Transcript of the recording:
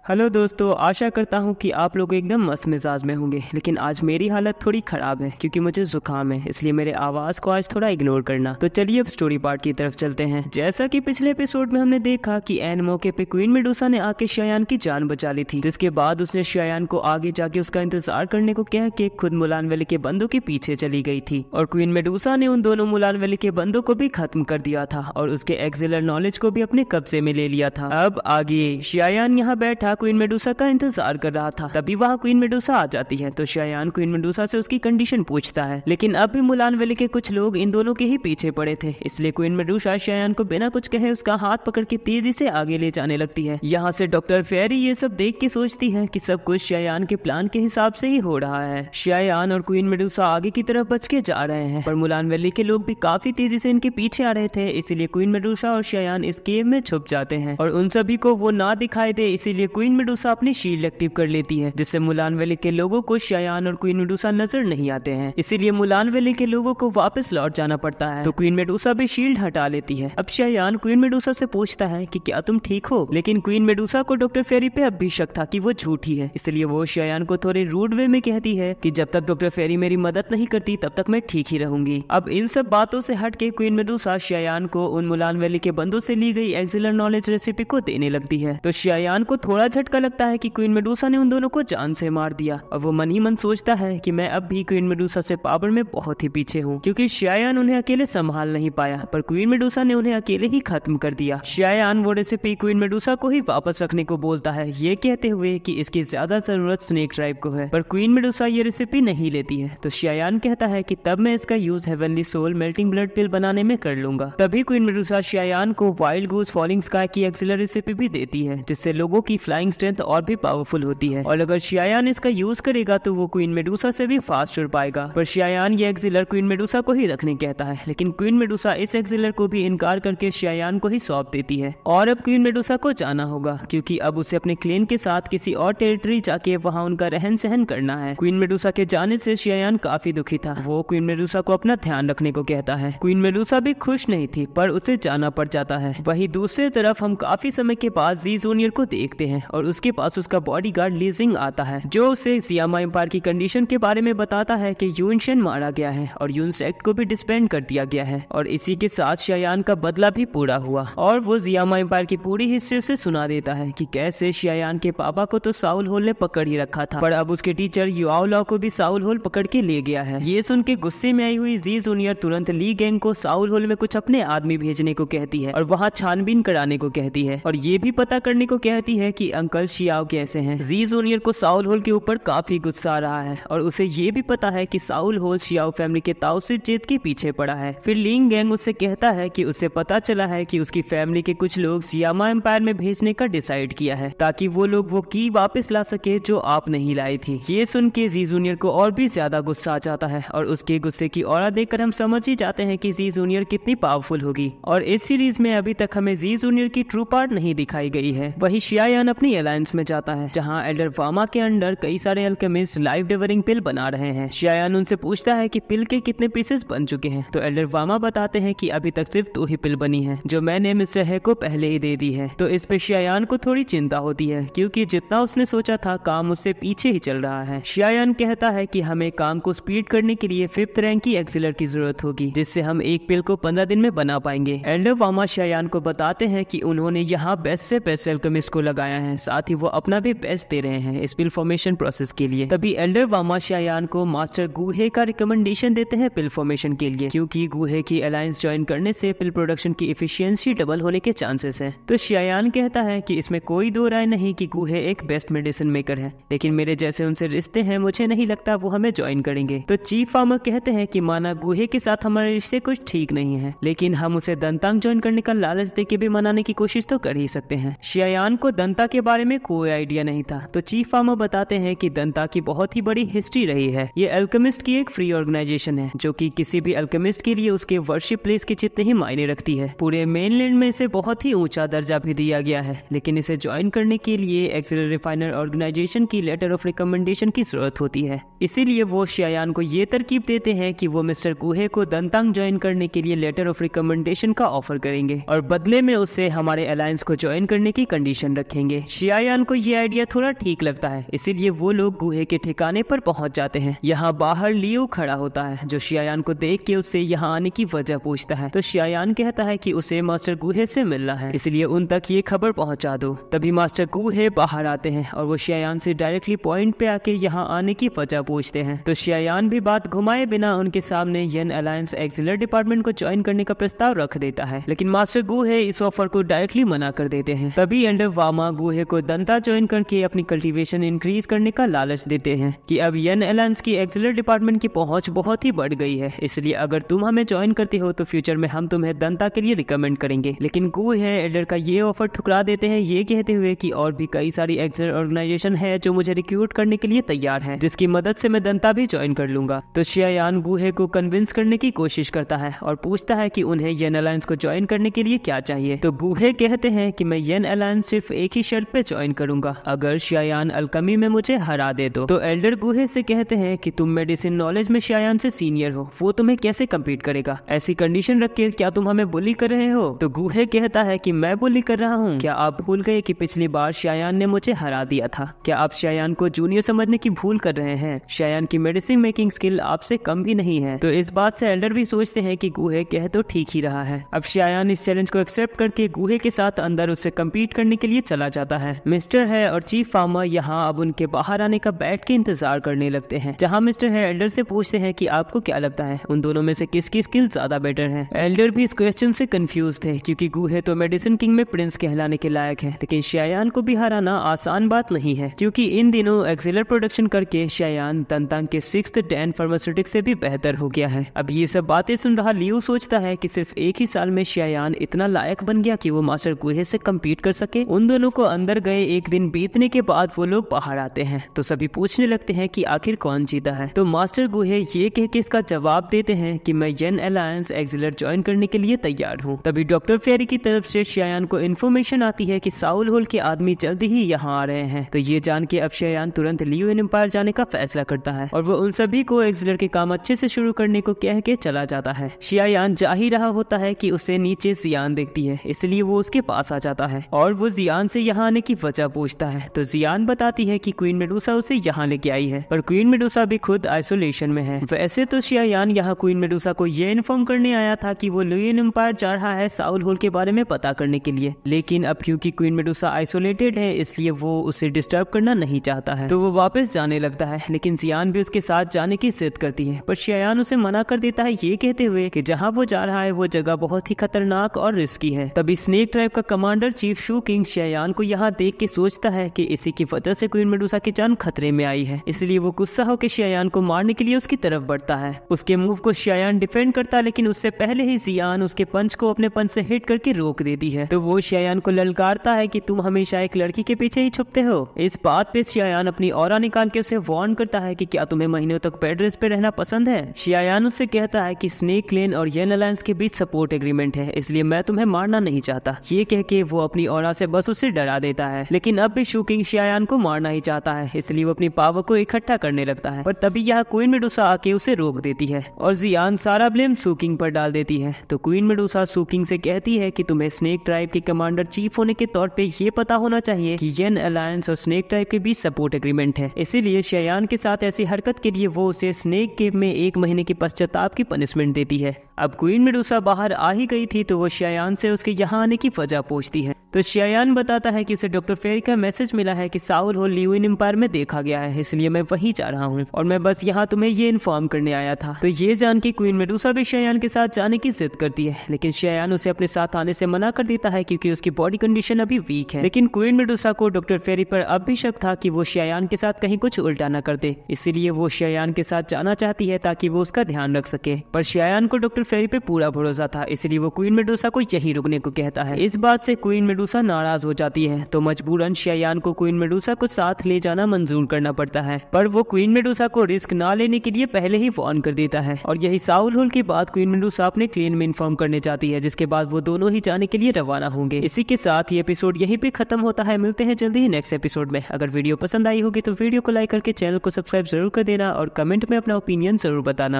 Hello दोस्तों, आशा करता हूँ कि आप लोग एकदम मस्त मिजाज में होंगे। लेकिन आज मेरी हालत थोड़ी खराब है क्योंकि मुझे जुकाम है, इसलिए मेरे आवाज को आज थोड़ा इग्नोर करना। तो चलिए अब स्टोरी पार्ट की तरफ चलते हैं। जैसा कि पिछले एपिसोड में हमने देखा कि एन मौके पे क्वीन मेडुसा ने आके शयान की जान बचा ली थी, जिसके बाद उसने शयान को आगे जाके उसका इंतजार करने को कह के खुद मुलान वैली के बंदों के पीछे चली गई थी। और क्वीन मेडुसा ने उन दोनों मुलान वैली के बंदों को भी खत्म कर दिया था और उसके एक्सिलर नॉलेज को भी अपने कब्जे में ले लिया था। अब आगे शयान यहाँ बैठा क्वीन मेडुसा का इंतजार कर रहा था। तभी वहाँ क्वीन मेडुसा आ जाती है तो शयान क्वीन मेडुसा से उसकी कंडीशन पूछता है। लेकिन अब भी मुलान वैली के कुछ लोग इन दोनों के ही पीछे पड़े थे, इसलिए क्वीन मेडुसा शयान को बिना कुछ कहे उसका हाथ पकड़ के तेजी से आगे ले जाने लगती है। यहाँ से डॉक्टर फेरी ये सब देख के सोचती है कि सब कुछ शयान के प्लान के हिसाब से ही हो रहा है। शयान और क्वीन मेडुसा आगे की तरफ बच के जा रहे हैं, पर मुलान वैली के लोग भी काफी तेजी से इनके पीछे आ रहे थे, इसीलिए क्वीन मेडुसा और शयान इस केव में छुप जाते हैं और उन सभी को वो ना दिखाई दे, इसीलिए क्वीन मेडुसा अपनी शील्ड एक्टिव कर लेती है, जिससे मुलान वैली के लोगों को शयान और क्वीन मेडुसा नजर नहीं आते हैं। इसीलिए मुलान वैली के लोगों को वापस लौट जाना पड़ता है। तो क्वीन मेडुसा भी शील्ड हटा लेती है। अब शयान क्वीन मेडुसा से पूछता है कि क्या तुम ठीक हो, लेकिन क्वीन मेडुसा को डॉक्टर फेरी पे अब भी शक था कि वो झूठी है, इसलिए वो शयान को थोड़े रूड वे में कहती है कि जब तक डॉक्टर फेरी मेरी मदद नहीं करती तब तक मैं ठीक ही रहूंगी। अब इन सब बातों से हट के क्वीन मेडुसा शयान को उन मुलान वैली के बंदों से ली गई एक्सिलर नॉलेज रेसिपी को देने लगती है। तो शयान को थोड़ा झटका लगता है कि क्वीन मेडुसा ने उन दोनों को जान से मार दिया और वो मन ही मन सोचता है कि मैं अब भी क्वीन मेडुसा से पावर में बहुत ही पीछे हूँ, क्योंकि शयान उन्हें अकेले संभाल नहीं पाया पर क्वीन मेडुसा ने उन्हें अकेले ही खत्म कर दिया। शयान वो रेसिपी क्वीन मेडुसा को ही वापस रखने को बोलता है, ये कहते हुए कि इसकी ज्यादा जरूरत स्नेक ट्राइब को है, पर क्वीन मेडुसा ये रेसिपी नहीं लेती है। तो शयान कहता है कि तब मैं इसका use heavenly soul melting blood pill बनाने में कर लूंगा। तभी क्वीन मेडुसा शयान को वाइल्ड गूज फॉलिंग स्काई की एक्सिलर रेसिपी भी देती है, जिससे लोगों की फ्लाइंग स्ट्रेंथ और भी पावरफुल होती है और अगर शयान इसका यूज करेगा तो वो क्वीन मेडुसा से भी फास्ट उड़ पाएगा। पर शयान ये एक्सिलर क्वीन मेडुसा को ही रखने कहता है, लेकिन क्वीन मेडुसा इस एक्सिलर को भी इनकार करके शयान को ही सौंप देती है। और अब क्वीन मेडुसा को जाना होगा क्योंकि अब उसे अपने क्लेन के साथ किसी और टेरिटरी जाके वहाँ उनका रहन सहन करना है। क्वीन मेडुसा के जाने से शयान काफी दुखी था, वो क्वीन मेडुसा को अपना ध्यान रखने को कहता है। क्वीन मेडुसा भी खुश नहीं थी पर उसे जाना पड़ जाता है। वही दूसरी तरफ हम काफी समय के बाद जी जूनियर को देखते हैं और उसके पास उसका बॉडीगार्ड लीजिंग आता है, जो उसे सियामा एम्पायर की कंडीशन के बारे में बताता है कि यूनशन मारा गया है और यून सेक्ट को भी डिसबैंड कर दिया गया है और इसी के साथ शयान का बदला भी पूरा हुआ। और वो सियामा एम्पायर की पूरी हिस्ट्री उसे सुना देता है कि कैसे शयान के पापा को तो साउल होल ने पकड़ ही रखा था, पर अब उसके टीचर युआओ लॉ को भी साउल होल पकड़ के ले गया है। ये सुन के गुस्से में आई हुई जी जूनियर तुरंत ली गैंग को साउल होल में कुछ अपने आदमी भेजने को कहती है और वहाँ छानबीन कराने को कहती है और ये भी पता करने को कहती है कि अंकल शियाओ कैसे हैं। जी जूनियर को साउल होल के ऊपर काफी गुस्सा आ रहा है और उसे ये भी पता है कि साउल होल शियाओ फैमिली के ताऊ से जीत के पीछे पड़ा है। फिर लिंग गैंग उससे कहता है कि उसे पता चला है कि उसकी फैमिली के कुछ लोग सियामा एम्पायर में भेजने का डिसाइड किया है ताकि वो लोग वो की वापस ला सके जो आप नहीं लाई थी। ये सुन के जी जूनियर को और भी ज्यादा गुस्सा आ जाता है और उसके गुस्से की ऑरा देखकर हम समझ ही जाते हैं कि जी जूनियर कितनी पावरफुल होगी। और इस सीरीज में अभी तक हमें जी जूनियर की ट्रू पार्ट नहीं दिखाई गई है। वही शयान अपनी अलायंस में जाता है जहाँ एल्डर वामा के अंडर कई सारे अल्केमिस्ट लाइफ डिवरिंग पिल बना रहे हैं। शयान उनसे पूछता है कि पिल के कितने पीसेस बन चुके हैं, तो एल्डर वामा बताते हैं कि अभी तक सिर्फ 2 ही पिल बनी है जो मैंने मिस्टर है को पहले ही दे दी है। तो इस पे शयान को थोड़ी चिंता होती है क्योंकि जितना उसने सोचा था काम उससे पीछे ही चल रहा है। शयान कहता है कि हमें काम को स्पीड करने के लिए 5th रैंक की एक्सिलर की जरूरत होगी, जिससे हम एक पिल को 15 दिन में बना पाएंगे। एल्डर वामा शयान को बताते हैं कि उन्होंने यहाँ बेस्ट से बेस्ट अल्केमिस्ट को लगाया है, साथ ही वो अपना भी बेस्ट दे रहे हैं इस पिल फॉर्मेशन प्रोसेस के लिए। तभी एल्डर वामा शयान को मास्टर गुहे का रिकमेंडेशन देते हैं पिल फॉर्मेशन के लिए, क्योंकि गुहे की अलायंस ज्वाइन करने से पिल प्रोडक्शन की एफिशिएंसी डबल होने के चांसेस हैं। तो शयान कहता है कि इसमें कोई दो राय नहीं कि गुहे एक बेस्ट मेडिसिन मेकर है, लेकिन मेरे जैसे उनसे रिश्ते हैं, मुझे नहीं लगता वो हमें ज्वाइन करेंगे। तो चीफ फार्मर कहते हैं कि माना गुहे के साथ हमारे रिश्ते कुछ ठीक नहीं है, लेकिन हम उसे दंतांग ज्वाइन करने का लालच दे के भी मनाने की कोशिश तो कर ही सकते हैं। शयान को दंता के बारे में कोई आइडिया नहीं था, तो चीफ फार्मर बताते हैं कि दंता की बहुत ही बड़ी हिस्ट्री रही है। ये अल्केमिस्ट की एक फ्री ऑर्गेनाइजेशन है जो कि किसी भी अल्केमिस्ट के लिए उसके वर्शिप प्लेस के जितने ही मायने रखती है। पूरे मेनलैंड में इसे बहुत ही ऊंचा दर्जा भी दिया गया है, लेकिन इसे ज्वाइन करने के लिए एक्सिलर रिफाइनर ऑर्गेनाइजेशन की लेटर ऑफ रिकमेंडेशन की जरूरत होती है। इसीलिए वो शयान को ये तरकीब देते हैं कि वो मिस्टर गुहे को दंतांग ज्वाइन करने के लिए लेटर ऑफ रिकमेंडेशन का ऑफर करेंगे और बदले में उससे हमारे अलायंस को ज्वाइन करने की कंडीशन रखेंगे। शियायान को ये आइडिया थोड़ा ठीक लगता है, इसीलिए वो लोग गुहे के ठिकाने पर पहुंच जाते हैं। यहाँ बाहर लियो खड़ा होता है, जो शियायान को देख के उससे यहाँ आने की वजह पूछता है। तो शियायान कहता है कि उसे मास्टर गुहे से मिलना है, इसलिए उन तक ये खबर पहुंचा दो। तभी मास्टर गुहे बाहर आते हैं और वो शियायान से डायरेक्टली पॉइंट पे आके यहाँ आने की वजह पूछते हैं। तो शियायान भी बात घुमाए बिना उनके सामने येन अलायंस एक्सिलर डिपार्टमेंट को ज्वाइन करने का प्रस्ताव रख देता है, लेकिन मास्टर गुहे इस ऑफर को डायरेक्टली मना कर देते हैं। तभी एल्डर वामा गुहे को दंता ज्वाइन करके अपनी कल्टीवेशन इंक्रीज करने का लालच देते हैं कि अब येन अलायंस की एक्सिलर डिपार्टमेंट की पहुंच बहुत ही बढ़ गई है, इसलिए अगर तुम हमें ज्वाइन करते हो तो फ्यूचर में हम तुम्हें दंता के लिए रिकमेंड करेंगे। लेकिन गुहे एल्डर का ये ऑफर ठुकरा देते हैं, ये कहते हुए कि और भी कई सारी एक्सिलर ऑर्गेनाइजेशन है जो मुझे रिक्रूट करने के लिए तैयार है, जिसकी मदद से मैं दंता भी ज्वाइन कर लूंगा। तो शियायान गुहे को कन्विंस करने की कोशिश करता है और पूछता है कि उन्हें येन अलायंस को ज्वाइन करने के लिए क्या चाहिए। तो गुहे कहते हैं कि मैं येन अलायंस सिर्फ एक ही शर्त पे ज्वाइन करूंगा, अगर शियायान अल्केमी में मुझे हरा दे तो एल्डर गुहे से कहते हैं कि तुम मेडिसिन नॉलेज में शियायान से सीनियर हो, वो तुम्हें कैसे कम्पीट करेगा, ऐसी कंडीशन रख के क्या तुम हमें बुली कर रहे हो। तो गुहे कहता है कि मैं बुली कर रहा हूँ? क्या आप भूल गए कि पिछली बार शियायान ने मुझे हरा दिया था? क्या आप शियायान को जूनियर समझने की भूल कर रहे हैं? शियायान की मेडिसिन मेकिंग स्किल आपसे कम भी नहीं है। तो इस बात से एल्डर भी सोचते हैं कि गुहे कह तो ठीक ही रहा है। अब शियायान इस चैलेंज को एक्सेप्ट करके गुहे के साथ अंदर उससे कम्पीट करने के लिए चला जाता है। मिस्टर है और चीफ फार्मर यहाँ अब उनके बाहर आने का बैठ के इंतजार करने लगते हैं, जहाँ मिस्टर है एल्डर से पूछते हैं कि आपको क्या लगता है उन दोनों में से किसकी स्किल ज्यादा बेटर है। एल्डर भी इस क्वेश्चन से कंफ्यूज थे, क्योंकि गुहे तो मेडिसिन किंग में प्रिंस कहलाने के लायक है, लेकिन शियायान को भी हराना आसान बात नहीं है, क्योंकि इन दिनों एक्सिलर प्रोडक्शन करके शियायान तंतांग के 6th डैन फार्मास्यूटिक्स से भी बेहतर हो गया है। अब ये सब बातें सुन रहा लियो सोचता है कि सिर्फ एक ही साल में शियायान इतना लायक बन गया कि वो मास्टर गुहे से कम्पीट कर सके। उन दोनों को अंदर गए एक दिन बीतने के बाद वो लोग बाहर आते हैं, तो सभी पूछने लगते हैं कि आखिर कौन जीता है। तो मास्टर गुहे ये कह के इसका जवाब देते हैं कि मैं येन अलायंस एक्सिलर ज्वाइन करने के लिए तैयार हूँ। तभी डॉक्टर फेरी की तरफ से शियायान को इन्फॉर्मेशन आती है कि साउल होल के आदमी जल्दी ही यहाँ आ रहे हैं। तो ये जान के अब शियायान तुरंत लियोन एम्पायर जाने का फैसला करता है और वो उन सभी को एक्सिलर के काम अच्छे से शुरू करने को कह के चला जाता है। शियायान जा ही रहा होता है कि उसे नीचे जियान देखती है, इसलिए वो उसके पास आ जाता है और वो जियान से यहाँ आने की वजह पूछता है। तो जियान बताती है कि क्वीन मेडुसा उसे यहाँ लेके आई है, पर क्वीन मेडुसा भी खुद आइसोलेशन में है। वैसे तो शियायान यहाँ क्वीन मेडुसा को ये इन्फॉर्म करने आया था कि वो लियोन एम्पायर जा रहा है साउल होल के बारे में पता करने के लिए, लेकिन अब क्योंकि क्वीन मेडुसा आइसोलेटेड है इसलिए वो उसे डिस्टर्ब करना नहीं चाहता है, तो वो वापस जाने लगता है। लेकिन जियान भी उसके साथ जाने की जिद करती है, पर शियायान उसे मना कर देता है, ये कहते हुए कि जहाँ वो जा रहा है वो जगह बहुत ही खतरनाक और रिस्की है। तभी स्नेक ट्राइब का कमांडर चीफ शू किंग शियायान को यहाँ देख के सोचता है कि इसी की वजह से क्वीन मेडुसा की जान खतरे में आई है, इसलिए वो गुस्सा होकर शियायान को मारने के लिए उसकी तरफ बढ़ता है। उसके मूव को शियायान डिफेंड करता, लेकिन उससे पहले ही जियान उसके पंच को अपने पंच से हिट करके रोक देती है। तो वो शियायान को ललकारता है कि तुम हमेशा एक लड़की के पीछे ही छुपते हो। इस बात पे शियायान अपनी ऑरा निकाल के उसे वार्न करता है कि क्या तुम्हें महीनों तक बेड रेस्ट पे रहना पसंद है। शियायान उससे कहता है कि स्नेक क्लेन और येन अलायंस के बीच सपोर्ट एग्रीमेंट है, इसलिए मैं तुम्हें मारना नहीं चाहता। ये कह के वो अपनी ऑरा से बस उसे डरा देता है, लेकिन अब भी शू किंग शियायान को मारना ही चाहता है, इसलिए वो अपनी पावर को इकट्ठा करने लगता है। पर तभी यहाँ क्वीन मेडुसा आके उसे रोक देती है और जियान सारा ब्लेम शू किंग पर डाल देती है। तो क्वीन मेडुसा शू किंग से कहती है कि तुम्हें स्नेक ट्राइब के कमांडर चीफ होने के तौर पे ये पता होना चाहिए कि येन अलायंस और स्नेक ट्राइब के बीच सपोर्ट एग्रीमेंट है, इसीलिए शियायान के साथ ऐसी हरकत के लिए वो उसे स्नेक केव में 1 महीने की पश्चाताप की पनिशमेंट देती है। अब क्वीन मेडुसा बाहर आ ही गई थी, तो वो शियायान से उसके यहाँ आने की वजह पूछती है। तो शियायान बताता है कि उसे डॉक्टर फेरी का मैसेज मिला है कि साउल होल लियोन एम्पायर में देखा गया है, इसलिए मैं वहीं जा रहा हूँ और मैं बस यहाँ तुम्हें ये इन्फॉर्म करने आया था। तो ये जान के क्वीन मेडुसा भी शियायान के साथ जाने की जिद करती है, लेकिन शियायान उसे अपने साथ आने से मना कर देता है क्योंकि उसकी बॉडी कंडीशन अभी वीक है। लेकिन क्वीन मेडुसा को डॉक्टर फेरी पर अब भी शक था कि वो शियायान के साथ कहीं कुछ उल्टा न कर दे, इसीलिए वो शियायान के साथ जाना चाहती है ताकि वो उसका ध्यान रख सके। पर शियायान को डॉक्टर फेरी पे पूरा भरोसा था, इसलिए वो क्वीन मेडुसा को यहीं रुकने को कहता है। इस बात से क्वीन मेडुसा नाराज हो जाती है, तो मजबूरन शियायान को क्वीन मेडुसा को साथ ले जाना मंजूर करना पड़ता है। पर वो क्वीन मेडुसा को रिस्क ना लेने के लिए पहले ही वार्न कर देता है और यही साउल होल की बात क्वीन मेडुसा अपने क्लेन में इन्फॉर्म करने जाती है, जिसके बाद वो दोनों ही जाने के लिए रवाना होंगे। इसी के साथ ये एपिसोड यहीं पे खत्म होता है। मिलते हैं जल्दी ही नेक्स्ट एपिसोड में। अगर वीडियो पसंद आई होगी तो वीडियो को लाइक करके चैनल को सब्सक्राइब जरूर कर देना और कमेंट में अपना ओपिनियन जरूर बताना।